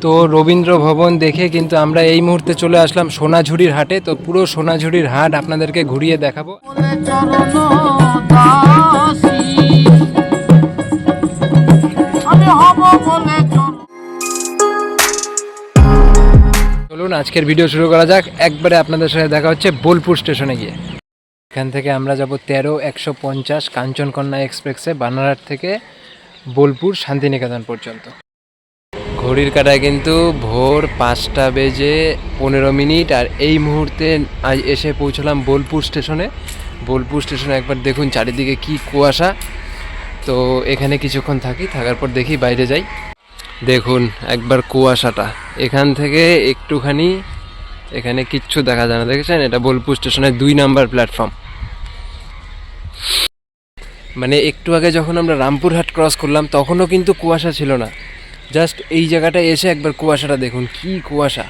তো রবীন্দ্র ভবন দেখে কিন্তু আমরা এই মুহূর্তে চলে আসলাম সোনাঝুরির হাটে। তো পুরো সোনাঝুরির হাট আপনাদেরকে ঘুরিয়ে দেখাবো। চলুন আজকের ভিডিও শুরু করা যাক। একবারে আপনাদের সাথে দেখা হচ্ছে বোলপুর স্টেশনে গিয়ে। এখান থেকে আমরা যাব 13-150 কাঞ্চনকন্যা এক্সপ্রেসে বানারহাট থেকে বোলপুর শান্তিনিকেতন পর্যন্ত। ঘড়ির কাঁটায় কিন্তু ভোর 5:15 আর এই মুহূর্তে এসে পৌঁছলাম বোলপুর স্টেশনে। বোলপুর স্টেশনে একবার দেখুন চারিদিকে কি কুয়াশা। তো এখানে কিছুক্ষণ থাকার পর দেখি বাইরে যাই। দেখুন একবার কুয়াশাটা, এখান থেকে একটুখানি এখানে কিচ্ছু দেখা যায় না, দেখেছেন? এটা বোলপুর স্টেশনের 2 নাম্বার প্ল্যাটফর্ম। মানে একটু আগে যখন আমরা রামপুরহাট ক্রস করলাম তখনও কিন্তু কুয়াশা ছিল না। জাস্ট এই জায়গাটায় এসে একবার কুয়াশাটা দেখুন, কি কুয়াশা।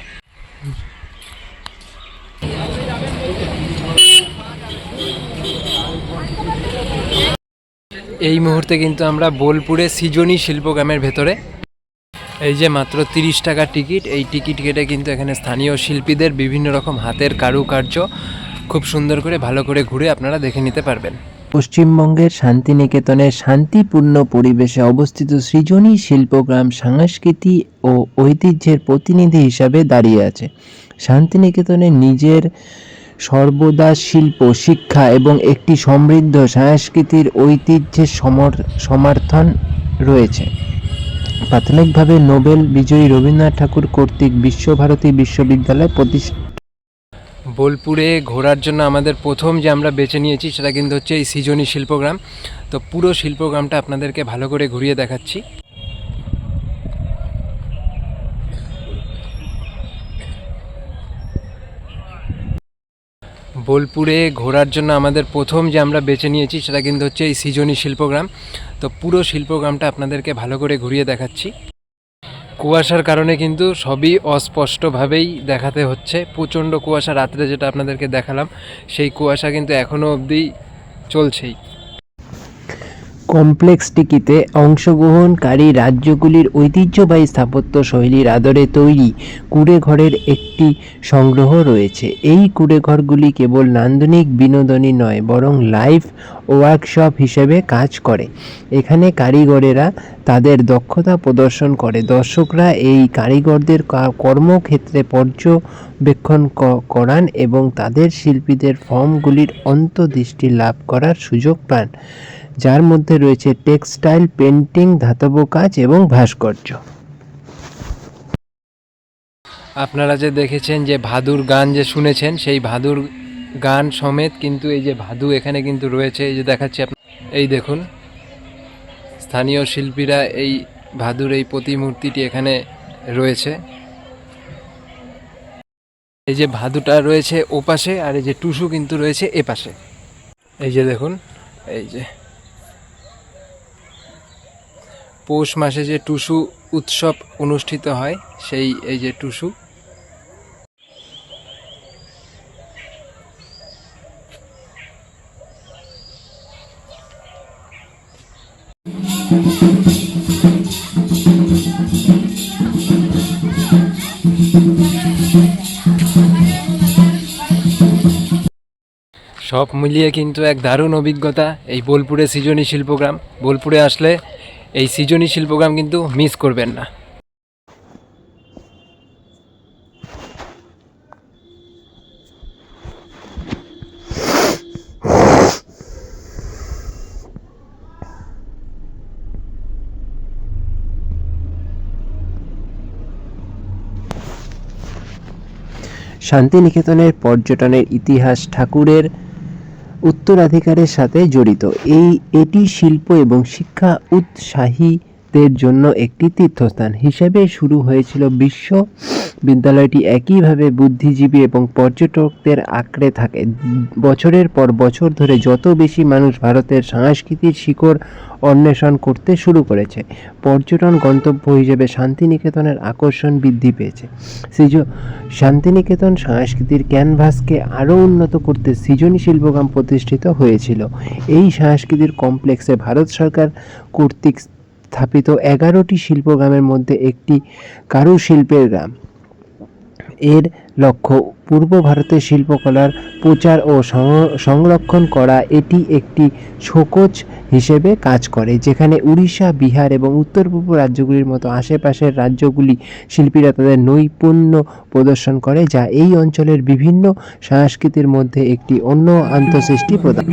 এই মুহূর্তে কিন্তু আমরা বোলপুরে সৃজনী শিল্পগ্রামের ভেতরে। এই যে মাত্র 30 টাকা টিকিট, এই টিকিট কেটে কিন্তু এখানে স্থানীয় শিল্পীদের বিভিন্ন রকম হাতের কারুকার্য খুব সুন্দর করে ভালো করে ঘুরে আপনারা দেখে নিতে পারবেন। পশ্চিমবঙ্গের শান্তিনিকেতনের শান্তিপূর্ণ পরিবেশে অবস্থিত সৃজনী শিল্পগ্রাম সংস্কৃতি ও ঐতিহ্যের প্রতিনিধি হিসাবে দাঁড়িয়ে আছে। শান্তিনিকেতনের নিজের সর্বদা শিল্প, শিক্ষা এবং একটি সমৃদ্ধ সংস্কৃতির ঐতিহ্যের সমর্থন রয়েছে। প্রাথমিকভাবে নোবেল বিজয়ী রবীন্দ্রনাথ ঠাকুর কর্তৃক বিশ্বভারতী বিশ্ববিদ্যালয় প্রতিষ্ঠা। বোলপুরে ঘোরার জন্য আমাদের প্রথম যে আমরা বেছে নিয়েছি সেটা কিন্তু হচ্ছে এই সৃজনী শিল্পগ্রাম। তো পুরো শিল্পগ্রামটা আপনাদেরকে ভালো করে ঘুরিয়ে দেখাচ্ছি। বোলপুরে ঘোরার জন্য আমাদের প্রথম যে আমরা বেছে নিয়েছি সেটা কিন্তু হচ্ছে এই সৃজনী শিল্পগ্রাম। তো পুরো শিল্পগ্রামটা আপনাদেরকে ভালো করে ঘুরিয়ে দেখাচ্ছি। কুয়াশার কারণে কিন্তু সবই অস্পষ্টভাবেই দেখাতে হচ্ছে। প্রচণ্ড কুয়াশা, রাত্রে যেটা আপনাদেরকে দেখালাম সেই কুয়াশা কিন্তু এখনও অবধি চলছেই। কমপ্লেক্সটিতে অংশগ্রহণকারী রাজ্যগুলির ঐতিহ্যবাহী স্থাপত্য শৈলীর আদলে তৈরি কুঁড়েঘরের একটি সংগ্রহ রয়েছে। এই কুঁড়েঘরগুলি কেবল নান্দনিক বিনোদনই নয়, বরং লাইভ ওয়ার্কশপ হিসেবে কাজ করে। এখানে কারিগরেরা তাদের দক্ষতা প্রদর্শন করে। দর্শকরা এই কারিগরদের কর্মক্ষেত্রে পর্যবেক্ষণ করান এবং তাদের শিল্পীদের ফর্মগুলির অন্তর্দৃষ্টি লাভ করার সুযোগ পান, যার মধ্যে রয়েছে টেক্সটাইল, পেন্টিং, ধাতব কাজ এবং ভাস্কর্য। আপনারা যে দেখেছেন যে ভাদুর গান যে শুনেছেন, সেই ভাদুর গান সমেত কিন্তু এই যে ভাদু এখানে কিন্তু রয়েছে। এই যে দেখাচ্ছি এই দেখুন, স্থানীয় শিল্পীরা এই ভাদুর এই প্রতিমূর্তিটি এখানে রয়েছে। এই যে ভাদুটা রয়েছে ওপাশে, আর এই যে টুসু কিন্তু রয়েছে এপাশে। এই যে দেখুন, এই যে পৌষ মাসে যে টুসু উৎসব অনুষ্ঠিত হয়, সেই এই যে টুসু। সব মিলিয়ে কিন্তু এক দারুণ অভিজ্ঞতা এই বোলপুরে সৃজনী শিল্পগ্রাম। বোলপুরে আসলে এই সৃজনী শিল্পগ্রাম কিন্তু মিস করবেন না। শান্তিনিকেতনের পর্যটনের ইতিহাস ঠাকুরের উত্তরাধিকারের সাথে জড়িত। এটি শিল্প এবং শিক্ষা উৎসাহীদের দের জন্য একটি তীর্থস্থান হিসেবে শুরু হয়েছিল। বিশ্ববিদ্যালয়টি একইভাবে বুদ্ধিজীবী এবং পর্যটকদের আঁকড়ে থাকে। বছরের পর বছর ধরে যত বেশি মানুষ ভারতের সংস্কৃতির শিকড় অন্বেষণ করতে শুরু করেছে, পর্যটন গন্তব্য হিসেবে শান্তিনিকেতনের আকর্ষণ বৃদ্ধি পেয়েছে। শান্তিনিকেতন সংস্কৃতির ক্যানভাসকে আরও উন্নত করতে সৃজনী শিল্পগ্রাম প্রতিষ্ঠিত হয়েছিল। এই সাংস্কৃতিক কমপ্লেক্সে ভারত সরকার কর্তৃক স্থাপিত 11টি শিল্পগ্রামের মধ্যে একটি কারুশিল্পের গ্রাম। এর লক্ষ্য পূর্ব ভারতের শিল্পকলার প্রচার ও সংরক্ষণ করা। এটি একটি শোকজ হিসেবে কাজ করে, যেখানে উড়িষ্যা, বিহার এবং উত্তর পূর্ব রাজ্যগুলির মতো আশেপাশের রাজ্যগুলি শিল্পীরা তাদের নৈপুণ্য প্রদর্শন করে, যা এই অঞ্চলের বিভিন্ন সংস্কৃতির মধ্যে একটি অন্য আন্তঃসৃষ্টি প্রদান।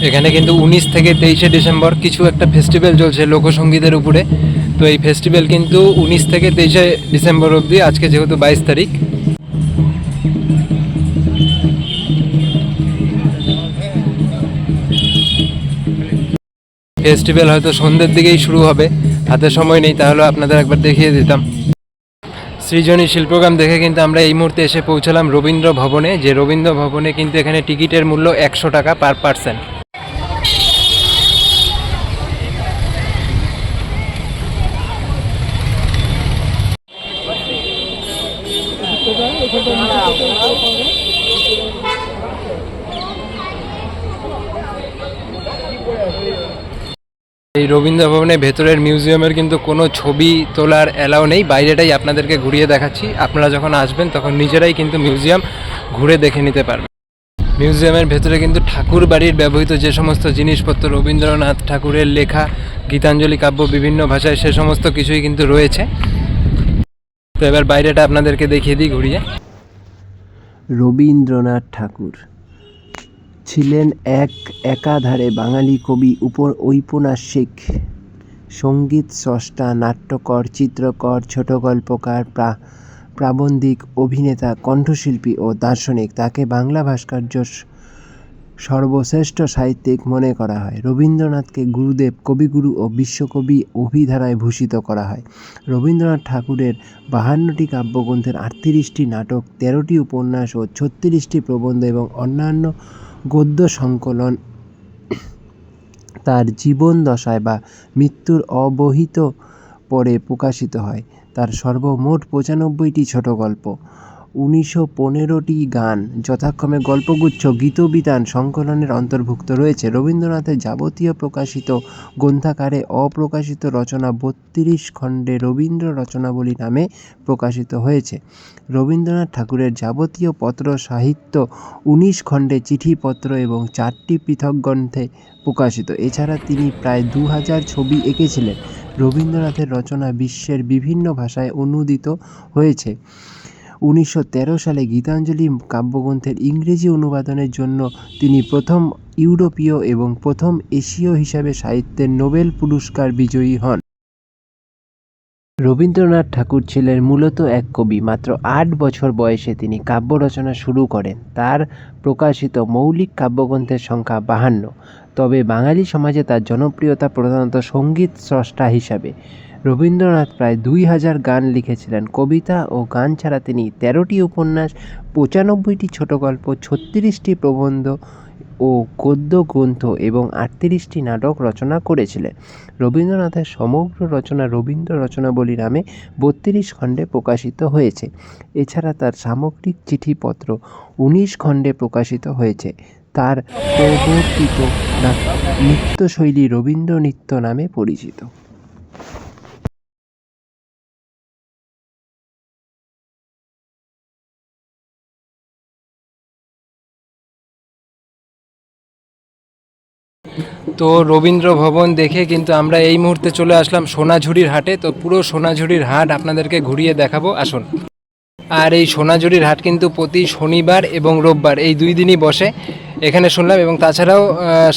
এখানে কিন্তু 19 থেকে 23শে ডিসেম্বর কিছু একটা ফেস্টিভ্যাল চলছে লোকসঙ্গীতের উপরে। তো এই ফেস্টিভ্যাল কিন্তু 19 থেকে 23শে ডিসেম্বর অবধি, আজকে যেহেতু 22 তারিখ। ফেস্টিভ্যাল হয়তো সন্ধ্যের দিকেই শুরু হবে, হাতে সময় নেই, তাহলে আপনাদের একবার দেখিয়ে দিতাম। সৃজনী শিল্পগ্রাম দেখে কিন্তু আমরা এই মুহূর্তে এসে পৌঁছালাম রবীন্দ্র ভবনে। যে রবীন্দ্র ভবনে কিন্তু এখানে টিকিটের মূল্য 100 টাকা পার পার্সন। এই রবীন্দ্র ভবনের ভেতরের মিউজিয়ামের কিন্তু কোনো ছবি তোলার অ্যালাউ নেই, বাইরেটাই আপনাদেরকে ঘুরিয়ে দেখাচ্ছি। আপনারা যখন আসবেন তখন নিজেরাই কিন্তু মিউজিয়াম ঘুরে দেখে নিতে পারবেন। মিউজিয়ামের ভেতরে কিন্তু ঠাকুর বাড়ির ব্যবহৃত যে সমস্ত জিনিসপত্র, রবীন্দ্রনাথ ঠাকুরের লেখা গীতাঞ্জলি কাব্য বিভিন্ন ভাষায়, সে সমস্ত কিছুই কিন্তু রয়েছে। তো এবার বাইরেটা আপনাদেরকে দেখিয়ে দিই ঘুরিয়ে। রবীন্দ্রনাথ ঠাকুর ছিলেন একাধারে বাঙালি কবি, ঔপন্যাসিক, সঙ্গীত স্রষ্টা, নাট্যকার, চিত্রকর, ছোট গল্পকার, প্রাবন্ধিক, অভিনেতা, কণ্ঠশিল্পী ও দার্শনিক। তাকে বাংলা ভাস্কর্যের সর্বশ্রেষ্ঠ সাহিত্যিক মনে করা হয়। রবীন্দ্রনাথকে গুরুদেব, কবিগুরু ও বিশ্বকবি অভিধারায় ভূষিত করা হয়। রবীন্দ্রনাথ ঠাকুরের 52টি কাব্যগ্রন্থের 38টি নাটক, 13টি উপন্যাস ও 36টি প্রবন্ধ এবং অন্যান্য গদ্য সংকলন তার জীবন দশায় বা মৃত্যুর অবহিত পরে প্রকাশিত হয়। তার সর্বমোট 95টি ছোট গল্প, 1915টি গান, যথাক্রমে গল্পগুচ্ছ, গীতবিতান সংকলনের অন্তর্ভুক্ত রয়েছে। রবীন্দ্রনাথের যাবতীয় প্রকাশিত গ্রন্থাকারে অপ্রকাশিত রচনা 32 খণ্ডে রবীন্দ্র রচনাবলী নামে প্রকাশিত হয়েছে। রবীন্দ্রনাথ ঠাকুরের যাবতীয় পত্র সাহিত্য 19 খণ্ডে চিঠিপত্র এবং 4টি পৃথক গ্রন্থে প্রকাশিত। এছাড়া তিনি প্রায় 2000 ছবি এঁকেছিলেন। রবীন্দ্রনাথের রচনা বিশ্বের বিভিন্ন ভাষায় অনূদিত হয়েছে। 1913 সালে গীতাঞ্জলি কাব্যগ্রন্থের ইংরেজি অনুবাদনের জন্য তিনি প্রথম ইউরোপীয় এবং প্রথম এশীয় হিসাবে সাহিত্যের নোবেল পুরস্কার বিজয়ী হন। রবীন্দ্রনাথ ঠাকুর ছিলেন মূলত এক কবি। মাত্র 8 বছর বয়সে তিনি কাব্য রচনা শুরু করেন। তার প্রকাশিত মৌলিক কাব্যগ্রন্থের সংখ্যা 52। তবে বাঙালি সমাজে তার জনপ্রিয়তা প্রধানত সঙ্গীত স্রষ্টা হিসাবে। রবীন্দ্রনাথ প্রায় 2000 গান লিখেছিলেন। কবিতা ও গান ছাড়া তিনি 13টি উপন্যাস, 95টি ছোট গল্প, 36টি প্রবন্ধ ও গদ্য গ্রন্থ এবং 38টি নাটক রচনা করেছিলেন। রবীন্দ্রনাথের সমগ্র রচনা রবীন্দ্র রচনাবলী নামে 32 খণ্ডে প্রকাশিত হয়েছে। এছাড়া তার সামগ্রিক চিঠিপত্র 19 খণ্ডে প্রকাশিত হয়েছে। তার প্রবর্তিত নৃত্যশৈলী রবীন্দ্র নৃত্য নামে পরিচিত। তো রবীন্দ্র ভবন দেখে কিন্তু আমরা এই মুহূর্তে চলে আসলাম সোনাঝুরির হাটে। তো পুরো সোনাঝুরির হাট আপনাদেরকে ঘুরিয়ে দেখাবো, আসুন। আর এই সোনাঝুরির হাট কিন্তু প্রতি শনিবার এবং রোববার এই 2 দিনই বসে এখানে শুনলাম, এবং তাছাড়াও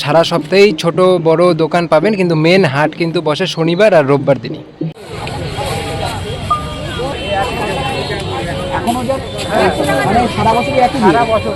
সারা সপ্তাহেই ছোট বড় দোকান পাবেন, কিন্তু মেন হাট কিন্তু বসে শনিবার আর রোববার দিনই। সারা বছর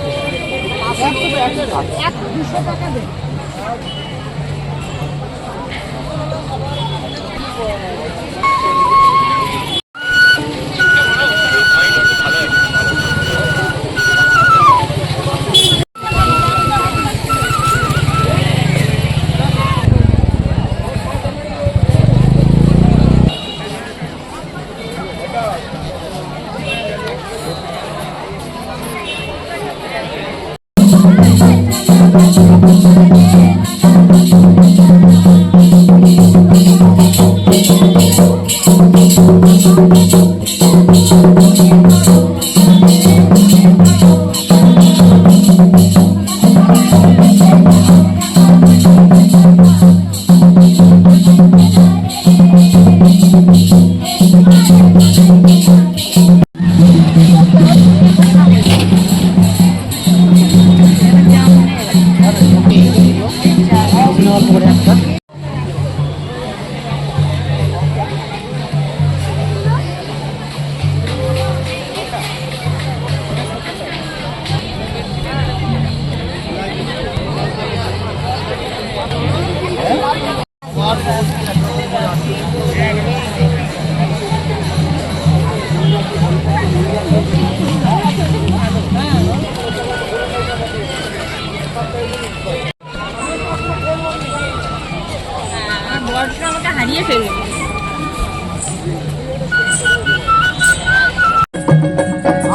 আমাকে হারিয়ে ফেলবে।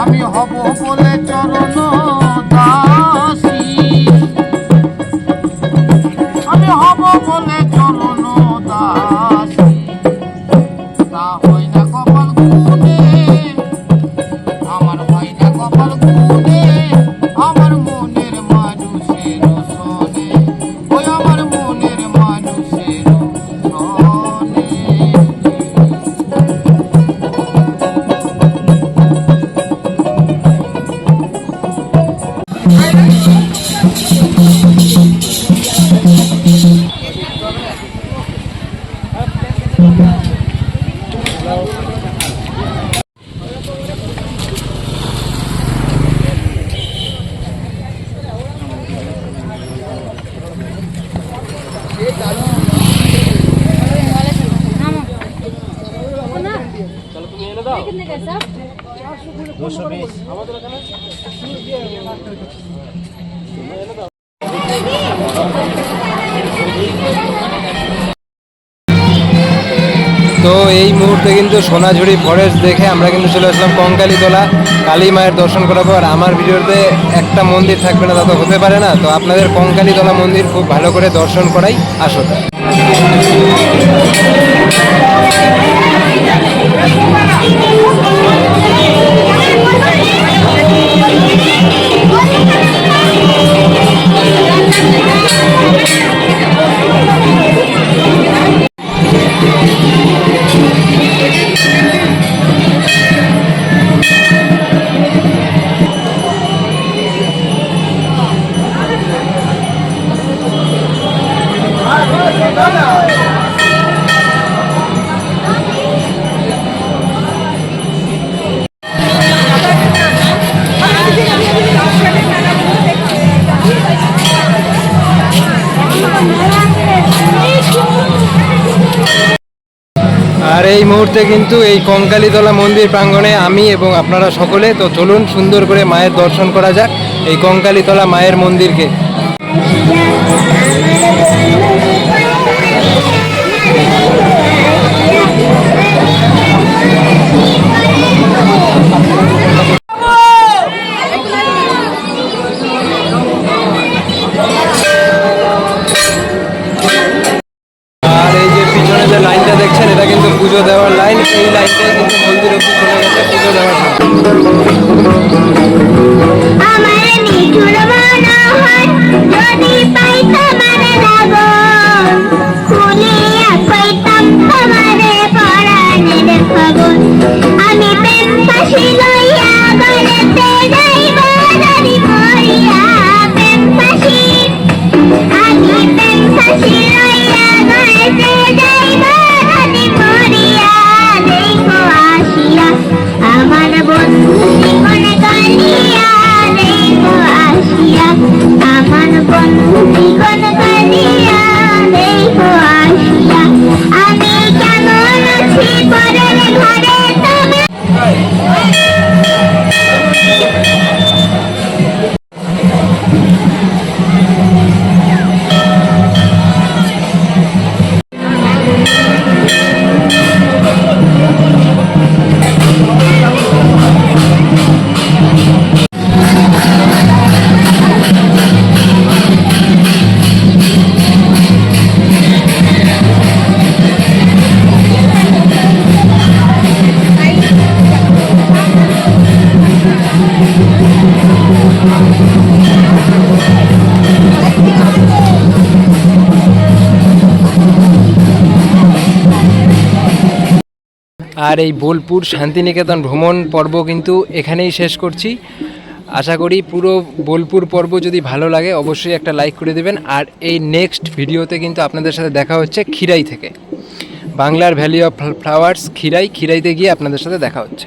আমি হব বলে চরণ দাসী, আমি হব বলে চরণ দাসী, তা হয় না কপাল গুনে, আমার হয় না কপাল গুনে, আমার মনের মানুষের সনে, ওই আমার মনের মানুষের সনে। তো এই মুহূর্তে কিন্তু সোনাঝুরি ফরেস্ট দেখে আমরা কিন্তু চলে আসলাম কঙ্কালীতলা কালী মায়ের দর্শন করাবো। আর আমার ভিডিওতে একটা মন্দির থাকবে না তা তো হতে পারে না, তো আপনাদের কঙ্কালীতলা মন্দির খুব ভালো করে দর্শন করাই আসুন। আর এই মুহূর্তে কিন্তু এই কঙ্কালীতলা মন্দির প্রাঙ্গণে আমি এবং আপনারা সকলে, তো চলুন সুন্দর করে মায়ের দর্শন করা যাক এই কঙ্কালীতলা মায়ের মন্দিরকে। আর এই যে পিছনে যে লাইনটা দেখছেন, এটা কিন্তু পুজো দেওয়ার লাইন। এই লাইনটাই কিন্তু মন্দির অব্দি চলে গেছে পুজো দেওয়ার জন্য। আমার নিঠুর মনোহর যদি পাই তোমার রাগ আর এই বোলপুর শান্তিনিকেতন ভ্রমণ পর্ব কিন্তু এখানেই শেষ করছি। আশা করি পুরো বোলপুর পর্ব যদি ভালো লাগে অবশ্যই একটা লাইক করে দেবেন। আর এই নেক্সট ভিডিওতে কিন্তু আপনাদের সাথে দেখা হচ্ছে খিরাই থেকে, বাংলার ভ্যালি অফ ফ্লাওয়ার্স খিরাইতে গিয়ে আপনাদের সাথে দেখা হচ্ছে।